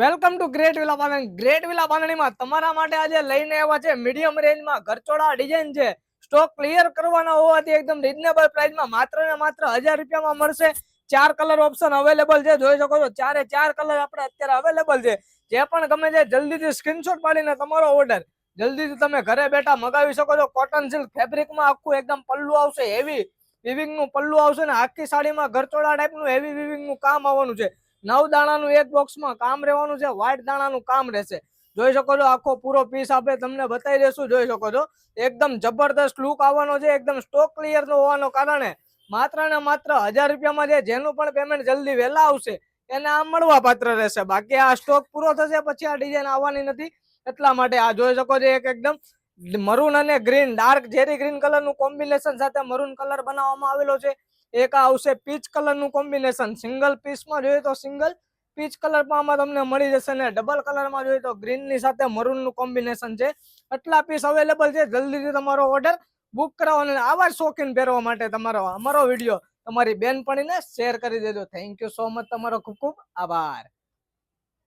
Welcome to Great Villa Bandhani. Great Villa બાંધણીમાં તમારા માટે આજે લઈને આવ્યા છે મીડિયમ રેન્જમાં ઘરચોળા ડિઝાઇન છે. સ્ટોક ક્લિયર કરવાના હોવાથી એકદમ રીઝનેબલ પ્રાઇસમાં માત્ર ને માત્ર 1000 રૂપિયામાં મળશે. 4 કલર ઓપ્શન અવેલેબલ છે, જોઈ શકો છો. 4 કલર આપણે અત્યારે અવેલેબલ છે. જે પણ ગમે છે જલ્દીથી સ્ક્રીનશોટ પાડીને તમારો ઓર્ડર જલ્દીથી તમે ઘરે બેઠા મગાવી શકો છો. કોટન સિલ્ક ફેબ્રિકમાં આખું એકદમ પલ્લુ આવશે, હેવી વિવિંગ નું પલ્લુ આવશે ને આખી સાડીમાં ઘરચોળા ટાઈપનું હેવી વિવિંગ નું કામ આવવાનું છે. 9 દાણાનું એક બોક્સમાં કામ રહેવાનું છે, વ્હાઈટ દાણાનું કામ રહેશે. જોઈ શકો છો, આખો પૂરો પીસ આપણે તમને બતાવી દઈશું. જોઈ શકો છો, એકદમ જબરદસ્ત લુક આવવાનો છે. એકદમ સ્ટોક ક્લિયર નો હોવાનો કારણે માત્ર ને માત્ર 1000 રૂપિયામાં છે. જેનું પણ પેમેન્ટ જલ્દી વહેલા આવશે એને આ મળવા પાત્ર રહેશે. બાકી આ સ્ટોક પૂરો થશે પછી આ ડિઝાઇન આવવાની નથી. એટલા માટે આ જોઈ શકો છો, એક એકદમ મરૂન અને ગ્રીન, ડાર્ક જેરી ગ્રીન કલર નું કોમ્બિનેશન સાથે મરૂન કલર બનાવવામાં આવેલો છે. એક આવશે પીચ કલર નું કોમ્બિનેશન. સિંગલ પીસમાં જોઈએ તો સિંગલ પીચ કલર પણ આમાં તમને મળી જશે ને ડબલ કલરમાં જોઈએ તો ગ્રીન ની સાથે મરૂન નું કોમ્બિનેશન છે. આટલા પીસ અવેલેબલ છે. જલ્દીથી તમારો ઓર્ડર બુક કરાવો અને આવા શોખીન પહેરવા માટે અમારો વિડીયો તમારી બેનપણીને શેર કરી દેજો. Thank you so much. તમારો ખૂબ ખૂબ આભાર.